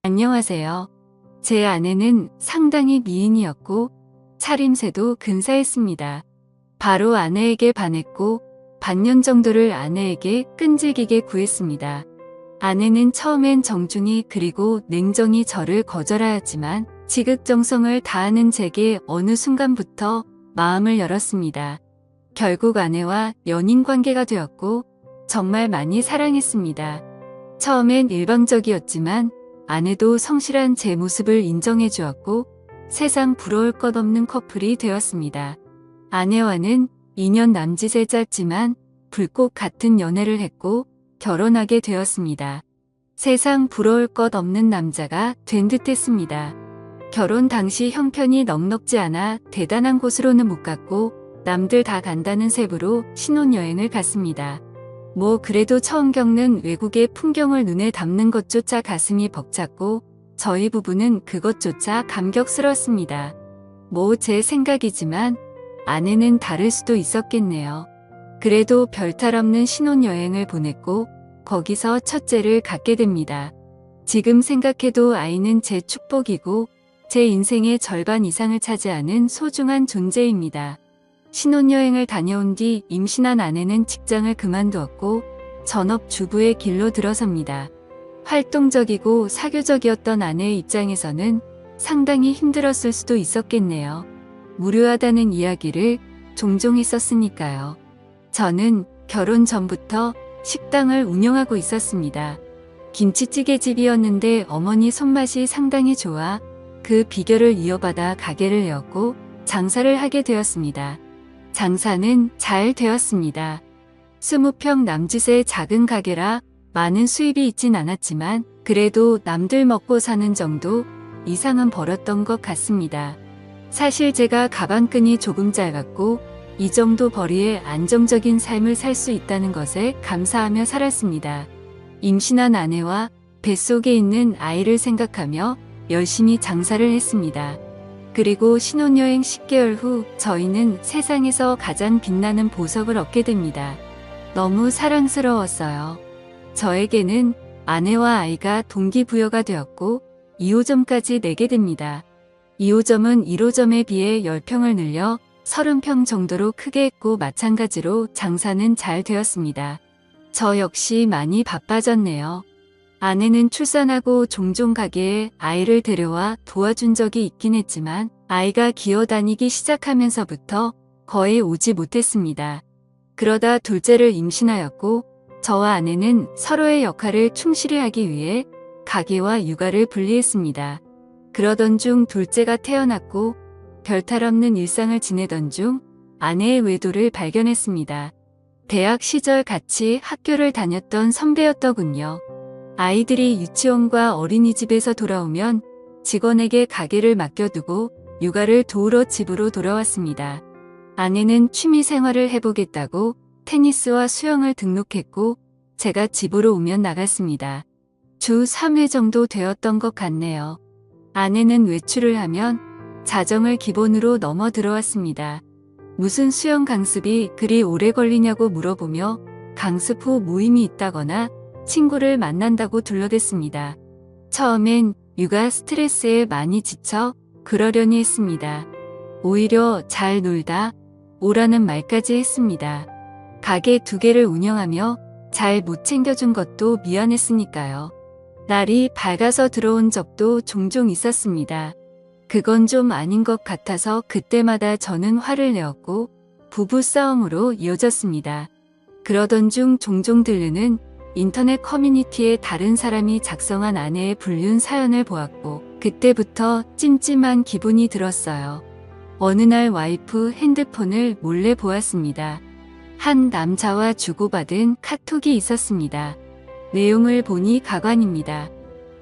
안녕하세요. 제 아내는 상당히 미인이었고 차림새도 근사했습니다. 바로 아내에게 반했고 반년 정도를 아내에게 끈질기게 구했습니다. 아내는 처음엔 정중히 그리고 냉정히 저를 거절하였지만 지극정성을 다하는 제게 어느 순간부터 마음을 열었습니다. 결국 아내와 연인 관계가 되었고 정말 많이 사랑했습니다. 처음엔 일방적이었지만 아내도 성실한 제 모습을 인정해 주었고 세상 부러울 것 없는 커플이 되었습니다. 아내와는 2년 남짓의 짧지만 불꽃 같은 연애를 했고 결혼하게 되었습니다. 세상 부러울 것 없는 남자가 된 듯했습니다. 결혼 당시 형편이 넉넉지 않아 대단한 곳으로는 못 갔고 남들 다 간다는 셈으로 신혼여행을 갔습니다. 뭐 그래도 처음 겪는 외국의 풍경을 눈에 담는 것조차 가슴이 벅찼고 저희 부부는 그것조차 감격스러웠습니다. 뭐 제 생각이지만 아내는 다를 수도 있었겠네요. 그래도 별탈 없는 신혼여행을 보냈고 거기서 첫째를 갖게 됩니다. 지금 생각해도 아이는 제 축복이고 제 인생의 절반 이상을 차지하는 소중한 존재입니다. 신혼여행을 다녀온 뒤 임신한 아내는 직장을 그만두었고 전업주부의 길로 들어섭니다. 활동적이고 사교적이었던 아내의 입장에서는 상당히 힘들었을 수도 있었겠네요. 무료하다는 이야기를 종종 했었으니까요. 저는 결혼 전부터 식당을 운영하고 있었습니다. 김치찌개집이었는데 어머니 손맛이 상당히 좋아 그 비결을 이어받아 가게를 열었고 장사를 하게 되었습니다. 장사는 잘 되었습니다. 20평 남짓의 작은 가게라 많은 수입이 있진 않았지만 그래도 남들 먹고 사는 정도 이상은 벌었던 것 같습니다. 사실 제가 가방끈이 조금 짧았고 이 정도 벌이에 안정적인 삶을 살 수 있다는 것에 감사하며 살았습니다. 임신한 아내와 뱃속에 있는 아이를 생각하며 열심히 장사를 했습니다. 그리고 신혼여행 10개월 후 저희는 세상에서 가장 빛나는 보석을 얻게 됩니다. 너무 사랑스러웠어요. 저에게는 아내와 아이가 동기부여가 되었고 2호점까지 내게 됩니다. 2호점은 1호점에 비해 10평을 늘려 30평 정도로 크게 했고 마찬가지로 장사는 잘 되었습니다. 저 역시 많이 바빠졌네요. 아내는 출산하고 종종 가게에 아이를 데려와 도와준 적이 있긴 했지만 아이가 기어다니기 시작하면서부터 거의 오지 못했습니다. 그러다 둘째를 임신하였고 저와 아내는 서로의 역할을 충실히 하기 위해 가게와 육아를 분리했습니다. 그러던 중 둘째가 태어났고 별탈 없는 일상을 지내던 중 아내의 외도를 발견했습니다. 대학 시절 같이 학교를 다녔던 선배였더군요. 아이들이 유치원과 어린이집에서 돌아오면 직원에게 가게를 맡겨두고 육아를 도우러 집으로 돌아왔습니다. 아내는 취미 생활을 해보겠다고 테니스와 수영을 등록했고 제가 집으로 오면 나갔습니다. 주 3회 정도 되었던 것 같네요. 아내는 외출을 하면 자정을 기본으로 넘어 들어왔습니다. 무슨 수영 강습이 그리 오래 걸리냐고 물어보며 강습 후 모임이 있다거나 친구를 만난다고 둘러댔습니다. 처음엔 육아 스트레스에 많이 지쳐 그러려니 했습니다. 오히려 잘 놀다 오라는 말까지 했습니다. 가게 2개를 운영하며 잘 못 챙겨준 것도 미안했으니까요. 날이 밝아서 들어온 적도 종종 있었습니다. 그건 좀 아닌 것 같아서 그때마다 저는 화를 내었고 부부싸움으로 이어졌습니다. 그러던 중 종종 들르는 인터넷 커뮤니티에 다른 사람이 작성한 아내의 불륜 사연을 보았고 그때부터 찜찜한 기분이 들었어요. 어느 날 와이프 핸드폰을 몰래 보았습니다. 한 남자와 주고받은 카톡이 있었습니다. 내용을 보니 가관입니다.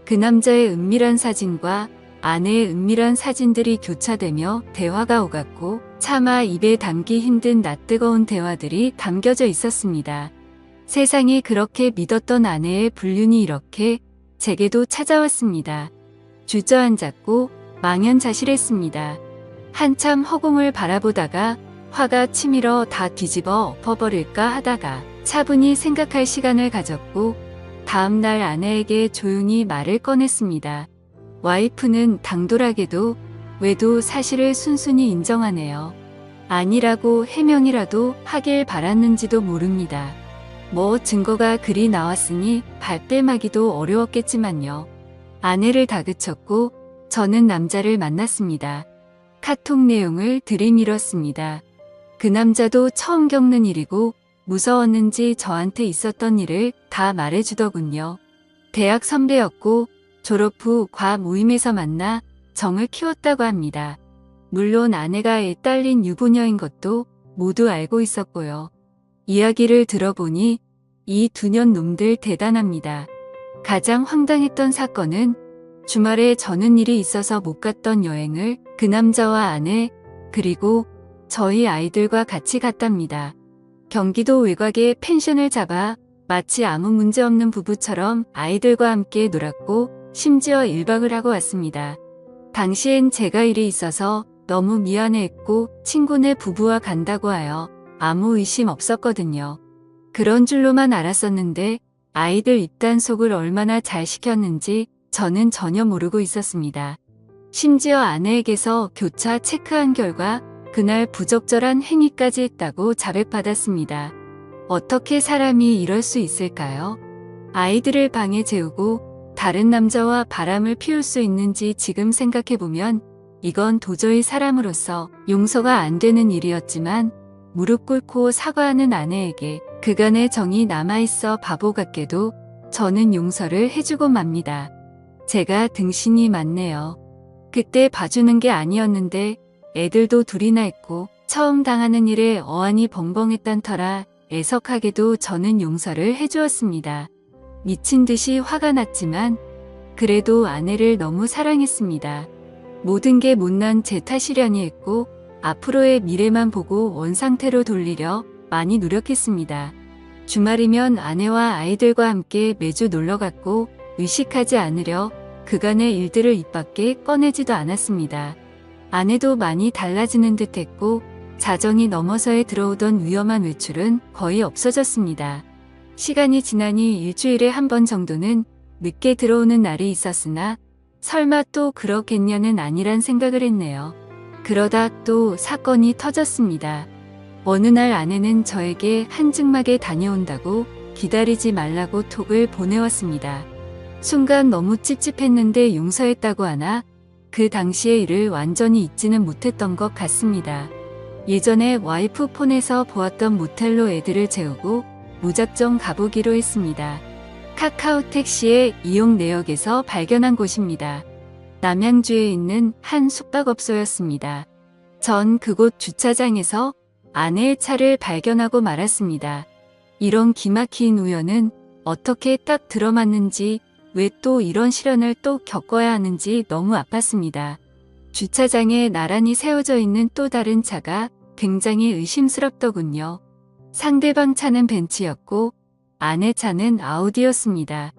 그 남자의 은밀한 사진과 아내의 은밀한 사진들이 교차되며 대화가 오갔고 차마 입에 담기 힘든 낯뜨거운 대화들이 담겨져 있었습니다. 세상이 그렇게 믿었던 아내의 불륜이 이렇게 제게도 찾아왔습니다. 주저앉았고 망연자실했습니다. 한참 허공을 바라보다가 화가 치밀어 다 뒤집어 엎어버릴까 하다가 차분히 생각할 시간을 가졌고 다음날 아내에게 조용히 말을 꺼냈습니다. 와이프는 당돌하게도 왜도 사실을 순순히 인정하네요. 아니라고 해명이라도 하길 바랐는지도 모릅니다. 뭐 증거가 그리 나왔으니 발뺌하기도 어려웠겠지만요. 아내를 다그쳤고 저는 남자를 만났습니다. 카톡 내용을 들이밀었습니다. 그 남자도 처음 겪는 일이고 무서웠는지 저한테 있었던 일을 다 말해주더군요. 대학 선배였고 졸업 후 과 모임에서 만나 정을 키웠다고 합니다. 물론 아내가 애 딸린 유부녀인 것도 모두 알고 있었고요. 이야기를 들어보니 이 두 년 놈들 대단합니다. 가장 황당했던 사건은 주말에 저는 일이 있어서 못 갔던 여행을 그 남자와 아내 그리고 저희 아이들과 같이 갔답니다. 경기도 외곽에 펜션을 잡아 마치 아무 문제 없는 부부처럼 아이들과 함께 놀았고 심지어 1박을 하고 왔습니다. 당시엔 제가 일이 있어서 너무 미안해했고 친구네 부부와 간다고 하여 아무 의심 없었거든요. 그런 줄로만 알았었는데 아이들 입단속을 얼마나 잘 시켰는지 저는 전혀 모르고 있었습니다. 심지어 아내에게서 교차 체크한 결과 그날 부적절한 행위까지 했다고 자백받았습니다. 어떻게 사람이 이럴 수 있을까요? 아이들을 방에 재우고 다른 남자와 바람을 피울 수 있는지 지금 생각해보면 이건 도저히 사람으로서 용서가 안 되는 일이었지만 무릎 꿇고 사과하는 아내에게 그간의 정이 남아있어 바보 같게도 저는 용서를 해주고 맙니다. 제가 등신이 많네요. 그때 봐주는 게 아니었는데 애들도 둘이나 있고 처음 당하는 일에 어안이 벙벙했던 터라 애석하게도 저는 용서를 해주었습니다. 미친 듯이 화가 났지만 그래도 아내를 너무 사랑했습니다. 모든 게 못난 제 탓이려니 했고 앞으로의 미래만 보고 원상태로 돌리려 많이 노력했습니다. 주말이면 아내와 아이들과 함께 매주 놀러갔고 의식하지 않으려 그간의 일들을 입 밖에 꺼내지도 않았습니다. 아내도 많이 달라지는 듯 했고 자정이 넘어서에 들어오던 위험한 외출은 거의 없어졌습니다. 시간이 지나니 일주일에 한 번 정도는 늦게 들어오는 날이 있었으나 설마 또 그렇겠냐는 아니란 생각을 했네요. 그러다 또 사건이 터졌습니다. 어느 날 아내는 저에게 한증막에 다녀온다고 기다리지 말라고 톡을 보내왔습니다. 순간 너무 찝찝했는데 용서했다고 하나 그 당시의 일을 완전히 잊지는 못했던 것 같습니다. 예전에 와이프 폰에서 보았던 모텔로 애들을 재우고 무작정 가보기로 했습니다. 카카오 택시의 이용 내역에서 발견한 곳입니다. 남양주에 있는 한 숙박업소였습니다. 전 그곳 주차장에서 아내의 차를 발견하고 말았습니다. 이런 기막힌 우연은 어떻게 딱 들어맞는지 왜 또 이런 시련을 또 겪어야 하는지 너무 아팠습니다. 주차장에 나란히 세워져 있는 또 다른 차가 굉장히 의심스럽더군요. 상대방 차는 벤츠였고 아내 차는 아우디였습니다.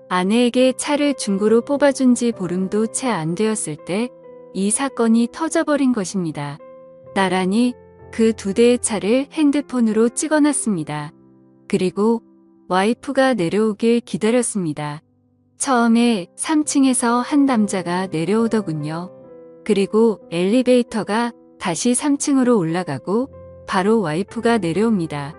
아내에게 차를 중고로 뽑아준 지 보름도 채 안 되었을 때 이 사건이 터져버린 것입니다. 나란히 그 두 대의 차를 핸드폰으로 찍어놨습니다. 그리고 와이프가 내려오길 기다렸습니다. 처음에 3층에서 한 남자가 내려오더군요. 그리고 엘리베이터가 다시 3층으로 올라가고 바로 와이프가 내려옵니다.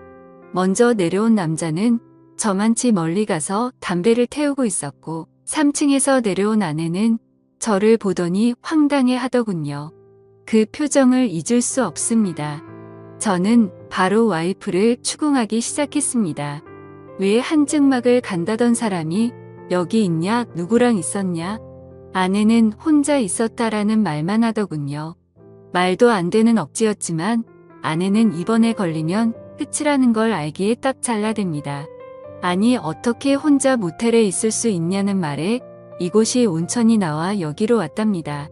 먼저 내려온 남자는 저만치 멀리 가서 담배를 태우고 있었고 3층에서 내려온 아내는 저를 보더니 황당해 하더군요. 그 표정을 잊을 수 없습니다. 저는 바로 와이프를 추궁하기 시작했습니다. 왜 한증막을 간다던 사람이 여기 있냐? 누구랑 있었냐? 아내는 혼자 있었다라는 말만 하더군요. 말도 안 되는 억지였지만 아내는 이번에 걸리면 끝이라는 걸 알기에 딱 잘라댑니다. 아니 어떻게 혼자 모텔에 있을 수 있냐는 말에 이곳이 온천이 나와 여기로 왔답니다.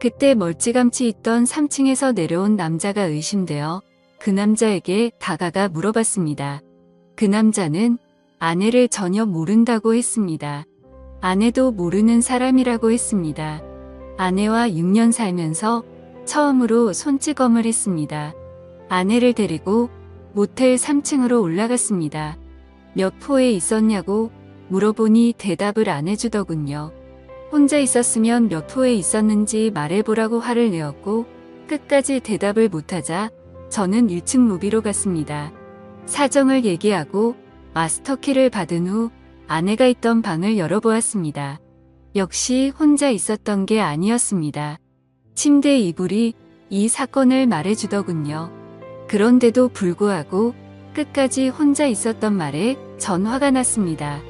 그때 멀찌감치 있던 3층에서 내려온 남자가 의심되어 그 남자에게 다가가 물어봤습니다. 그 남자는 아내를 전혀 모른다고 했습니다. 아내도 모르는 사람이라고 했습니다. 아내와 6년 살면서 처음으로 손찌검을 했습니다. 아내를 데리고 모텔 3층으로 올라갔습니다. 몇 호에 있었냐고 물어보니 대답을 안 해주더군요. 혼자 있었으면 몇 호에 있었는지 말해보라고 화를 내었고 끝까지 대답을 못하자 저는 1층 로비로 갔습니다. 사정을 얘기하고 마스터키를 받은 후 아내가 있던 방을 열어보았습니다. 역시 혼자 있었던 게 아니었습니다. 침대 이불이 이 사건을 말해주더군요. 그런데도 불구하고 끝까지 혼자 있었던 말에 전 화가 났습니다.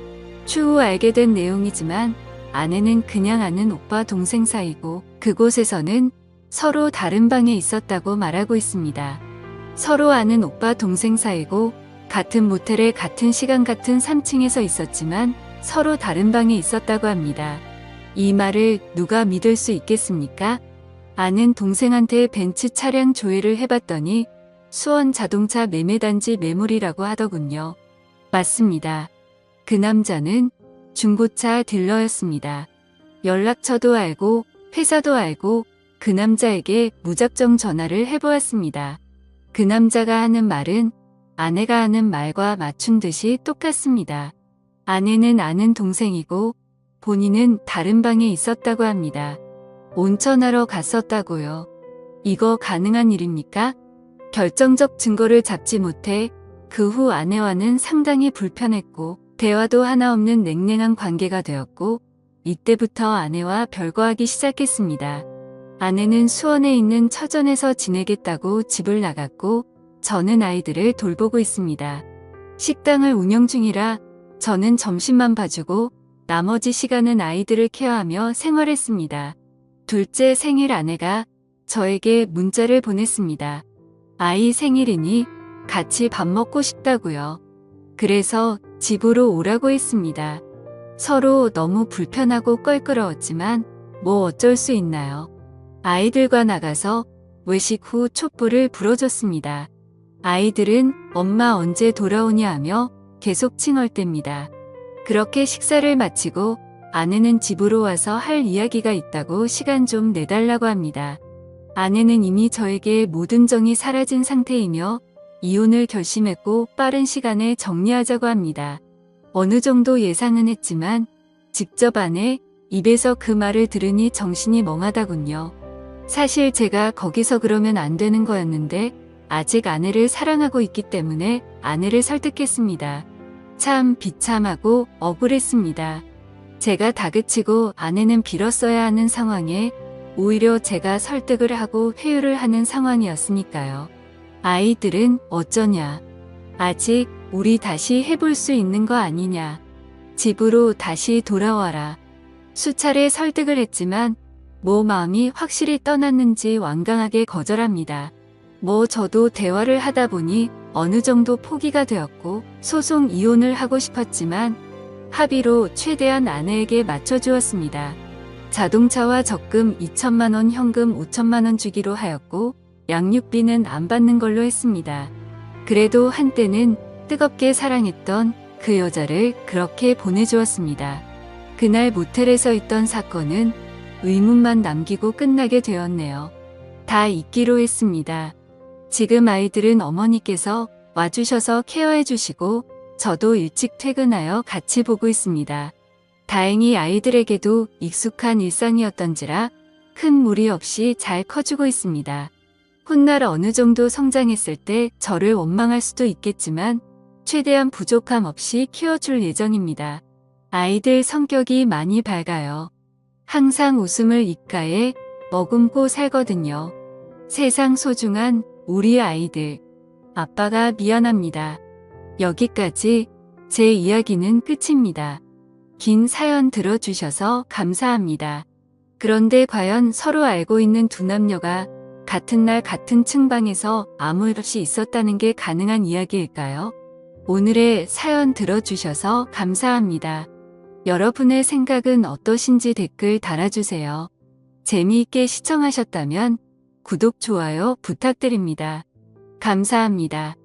추후 알게 된 내용이지만 아내는 그냥 아는 오빠 동생 사이고 그곳에서는 서로 다른 방에 있었다고 말하고 있습니다. 서로 아는 오빠 동생 사이고 같은 모텔에 같은 시간 같은 3층에서 있었지만 서로 다른 방에 있었다고 합니다. 이 말을 누가 믿을 수 있겠습니까? 아는 동생한테 벤츠 차량 조회를 해봤더니 수원 자동차 매매단지 매물이라고 하더군요. 맞습니다. 그 남자는 중고차 딜러였습니다. 연락처도 알고 회사도 알고 그 남자에게 무작정 전화를 해보았습니다. 그 남자가 하는 말은 아내가 하는 말과 맞춘 듯이 똑같습니다. 아내는 아는 동생이고 본인은 다른 방에 있었다고 합니다. 온천하러 갔었다고요. 이거 가능한 일입니까? 결정적 증거를 잡지 못해 그 후 아내와는 상당히 불편했고 대화도 하나 없는 냉랭한 관계가 되었고 이때부터 아내와 별거하기 시작했습니다. 아내는 수원에 있는 처전에서 지내겠다고 집을 나갔고 저는 아이들을 돌보고 있습니다. 식당을 운영 중이라 저는 점심만 봐주고 나머지 시간은 아이들을 케어하며 생활했습니다. 둘째 생일 아내가 저에게 문자를 보냈습니다. 아이 생일이니 같이 밥 먹고 싶다고요. 그래서 집으로 오라고 했습니다. 서로 너무 불편하고 껄끄러웠지만 뭐 어쩔 수 있나요? 아이들과 나가서 외식 후 촛불을 불어줬습니다. 아이들은 엄마 언제 돌아오냐 하며 계속 칭얼댑니다. 그렇게 식사를 마치고 아내는 집으로 와서 할 이야기가 있다고 시간 좀 내달라고 합니다. 아내는 이미 저에게 모든 정이 사라진 상태이며 이혼을 결심했고 빠른 시간에 정리하자고 합니다. 어느 정도 예상은 했지만 직접 아내 입에서 그 말을 들으니 정신이 멍하다군요. 사실 제가 거기서 그러면 안 되는 거였는데 아직 아내를 사랑하고 있기 때문에 아내를 설득했습니다. 참 비참하고 억울했습니다. 제가 다그치고 아내는 빌었어야 하는 상황에 오히려 제가 설득을 하고 회유를 하는 상황이었으니까요. 아이들은 어쩌냐. 아직 우리 다시 해볼 수 있는 거 아니냐. 집으로 다시 돌아와라. 수차례 설득을 했지만 뭐 마음이 확실히 떠났는지 완강하게 거절합니다. 뭐 저도 대화를 하다 보니 어느 정도 포기가 되었고 소송 이혼을 하고 싶었지만 합의로 최대한 아내에게 맞춰주었습니다. 자동차와 적금 2천만 원, 현금 5천만 원 주기로 하였고 양육비는 안 받는 걸로 했습니다. 그래도 한때는 뜨겁게 사랑했던 그 여자를 그렇게 보내주었습니다. 그날 모텔에서 있던 사건은 의문만 남기고 끝나게 되었네요. 다 잊기로 했습니다. 지금 아이들은 어머니께서 와주셔서 케어해 주시고 저도 일찍 퇴근하여 같이 보고 있습니다. 다행히 아이들에게도 익숙한 일상이었던지라 큰 무리 없이 잘 커주고 있습니다. 훗날 어느 정도 성장했을 때 저를 원망할 수도 있겠지만 최대한 부족함 없이 키워줄 예정입니다. 아이들 성격이 많이 밝아요. 항상 웃음을 입가에 머금고 살거든요. 세상 소중한 우리 아이들. 아빠가 미안합니다. 여기까지 제 이야기는 끝입니다. 긴 사연 들어주셔서 감사합니다. 그런데 과연 서로 알고 있는 두 남녀가 같은 날 같은 층방에서 아무 일 없이 있었다는 게 가능한 이야기일까요? 오늘의 사연 들어주셔서 감사합니다. 여러분의 생각은 어떠신지 댓글 달아주세요. 재미있게 시청하셨다면 구독, 좋아요 부탁드립니다. 감사합니다.